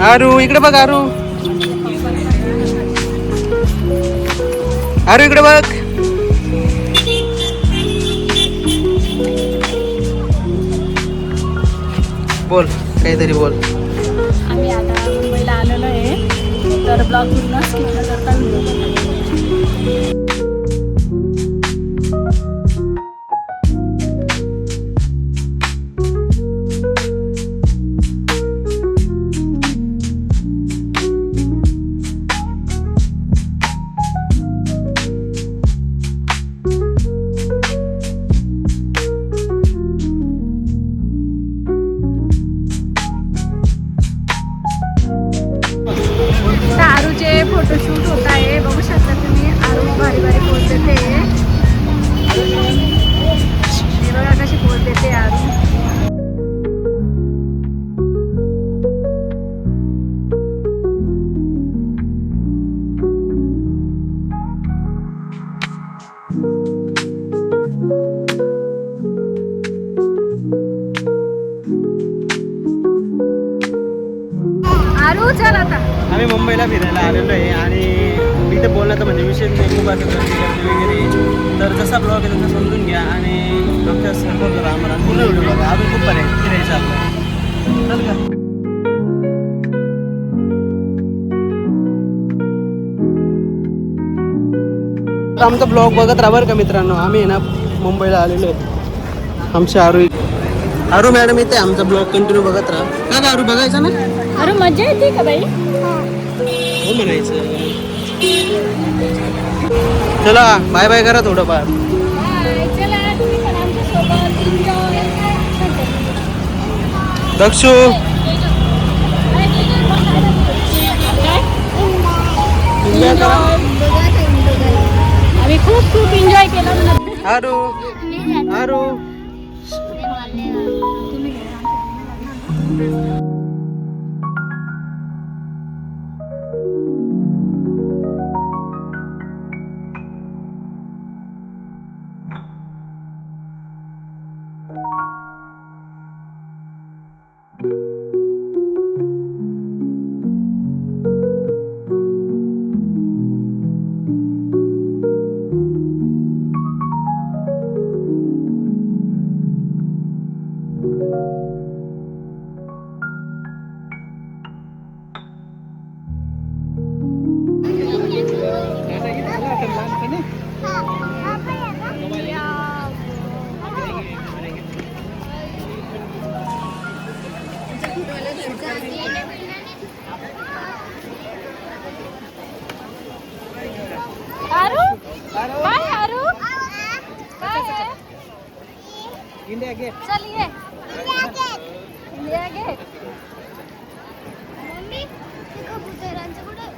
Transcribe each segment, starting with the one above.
आरू इकडे बघ. आरू आरू इकडे बघ. बोल काहीतरी बोल. आम्ही आता मुंबईला आलेलो आहे, तर ब्लॉग पूर्ण स्किप न करता व्हिडिओ. आरूचे फोटोशूट होत आहे, बघू शकता तुम्ही. आरू भारी भारी पोज देते. हे बघा कशी पोज देते आरू. आरू चल आता. आम्ही मुंबईला फिरायला आलेलो आहे आणि इथे बोलण्याचं म्हणजे विशेष नाही, खूप असं गर्दी वगैरे. तर जसा ब्लॉग आहे तसा समजून घ्या आणि आमच्या सपोर्ट करा आम्हाला. पूर्ण व्हिडिओ बघा, अजून खूप बरं आहे फिरायचं आपलं. चल का. आमचा ब्लॉग बघत राहा बरं का मित्रांनो. आम्ही आहे ना मुंबईला आलेलो आहे. आमच्या आरू मॅडम येते. आमचा ब्लॉग कंटिन्यू बघत राहा. का आरू बघायचा ना. अरे मजा येते का बाई. हो म्हणायचं. चला बाय बाय करा थोडंफार. चला तुम्ही पण आमच्यासोबत दक्षू एन्जॉय करा. आम्ही खूप खूप एन्जॉय केला. आरू आरू आरू काय आरू काय आहे? India Gate. चल ये इंडिया गेट. मम्मी कबुतरांचं कुठे आहे?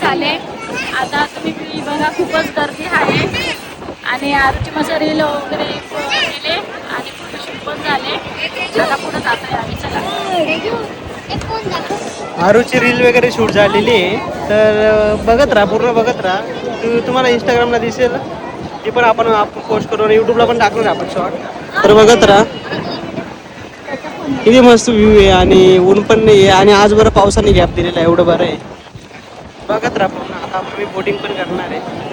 झाले. आता तुम्ही बघा खूपच गर्दी आहे आणि आरूची मजा रील वगैरे केले आणि फोटोशूट पण झाले. आता पुढे जातोय आम्ही. चला. आरूची रील वगैरे शूट झालेली आहे, तर बघत राहा, पूर्ण बघत राहा. तुम्हाला इंस्टाग्रामला दिसेल, ती पण आपण पोस्ट करू आणि यूट्यूबला पण टाकणार आपण शॉर्ट, तर बघत राहा. किती मस्त व्ह्यू आहे आणि ऊन पण नाही आहे आणि आज बरं पावसाने गॅप दिलेला आहे, एवढं बरं आहे. बघत राहा पूर्ण. आता मी बोटिंग पण करणार आहे.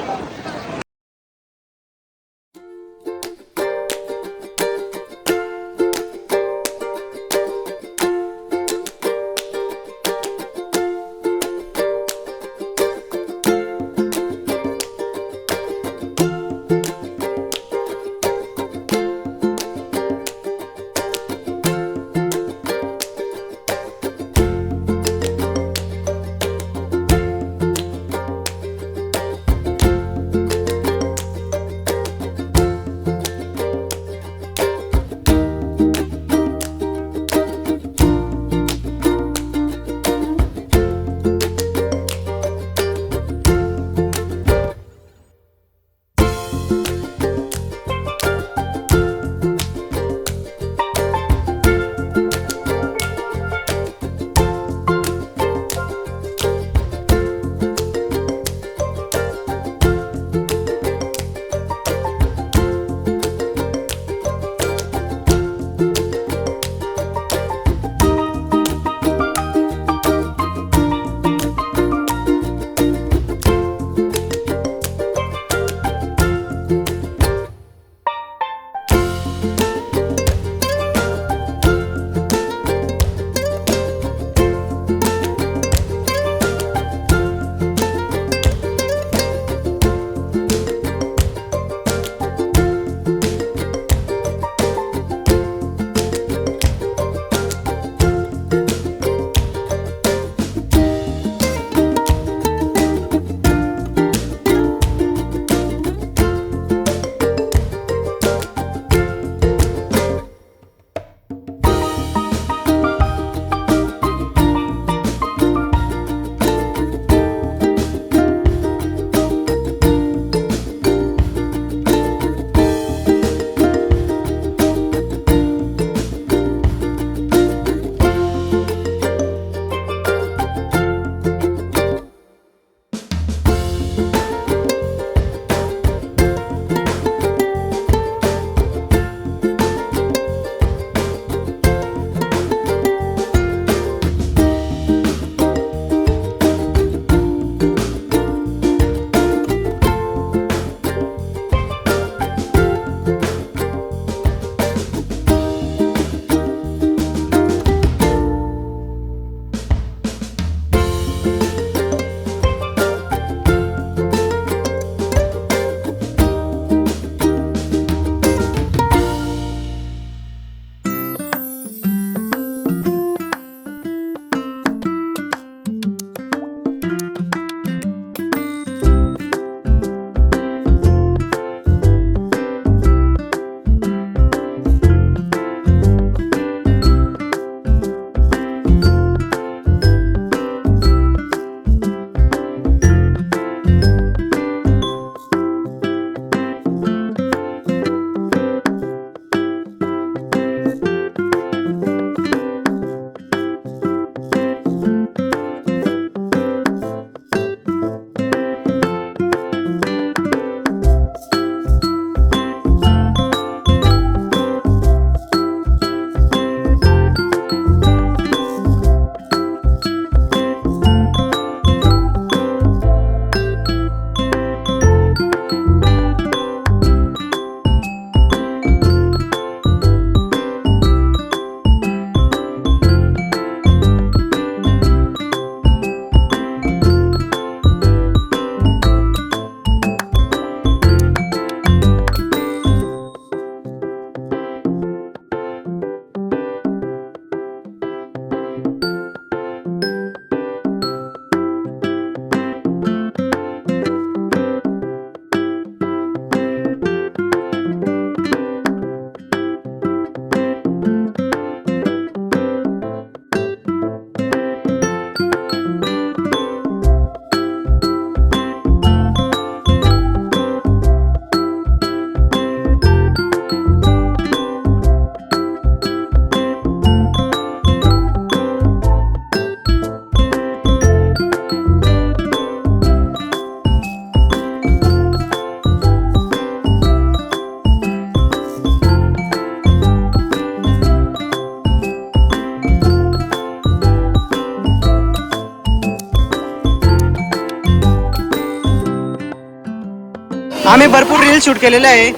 आम्ही भरपूर रील शूट केलेले आहे.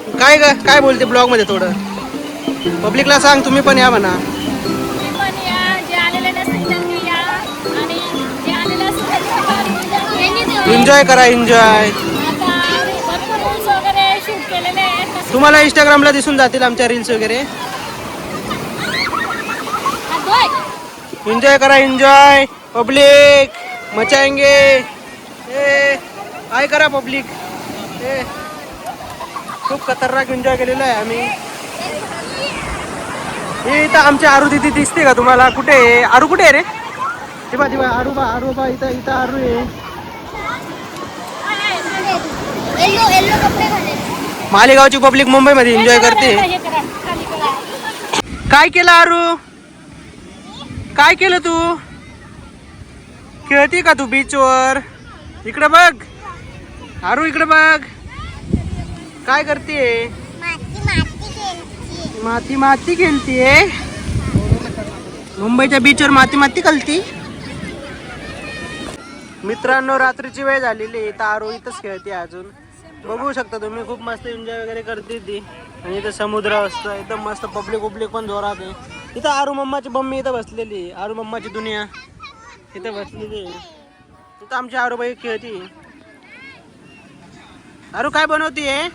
काय बोलते ब्लॉग मध्ये थोडं पब्लिकला सांग, तुम्ही पण या म्हणा. तुम्ही पण या, जे आलेले नसतील त्यांनी या आणि जे आलेले असतील त्यांनी एन्जॉय करा, एन्जॉय. आता आम्ही भरपूर रील्स वगैरे शूट केलेले आहेत. तुम्हाला इंस्टाग्रामला दिसून जातील आमच्या रील्स वगैरे. एन्जॉय करा, एन्जॉय. पब्लिक मचाएंगे. काय करा पब्लिक. खूप खतरनाक एन्जॉय केलेला आहे आम्ही. हे इथं आमची आरू दिदी दिसते का तुम्हाला? कुठे आहे आरू? कुठे आहे रे? दिवा दिवा आरू बा इथं आरू आहे. येलो कपडे घाले. मालेगावची पब्लिक मुंबईमध्ये एन्जॉय करते. काय केलं आरू? काय केलं तू? खेळते का तू बीचवर? इकडे बघ आरू, इकडे बघ. काय करते? माती खेळतीये. मुंबईच्या बीचवर माती खेळती. मित्रांनो, रात्रीची वेळ झालेली आहे. इथं आरू इथंच खेळते अजून. बघू शकता तुम्ही, खूप मस्त एन्जॉय वगैरे करते ती. आणि इथं समुद्र असतं एकदम मस्त. पब्लिक पण जोरात आहे. इथं आरू मम्माची मम्मी इथं बसलेली आहे. आरू मम्माची दुनिया इथं बसलेली आहे. इथं आमची आरूबाई खेळती. आरू काय बनवतीये?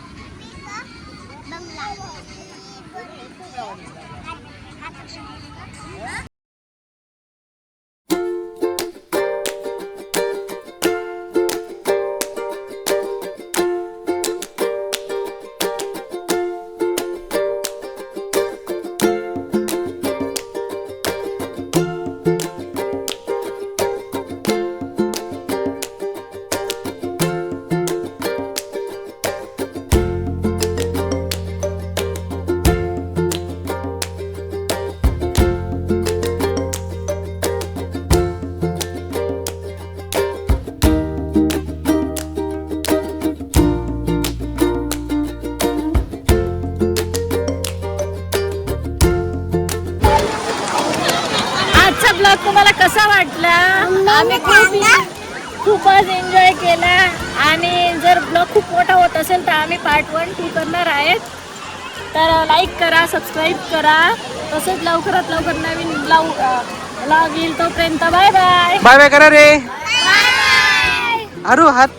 ब्लॉग तुम्हाला कसा वाटला? आम्ही खूपच एन्जॉय केला. आणि जर ब्लॉग खूप मोठा होत असेल तर आम्ही पार्ट 1, 2 करणार आहेत. तर लाईक करा, सबस्क्राईब करा. तसेच लवकरात लवकर नवीन ब्लॉग येईल. तोपर्यंत बाय बाय. बाय बाय करा रे. आरू हात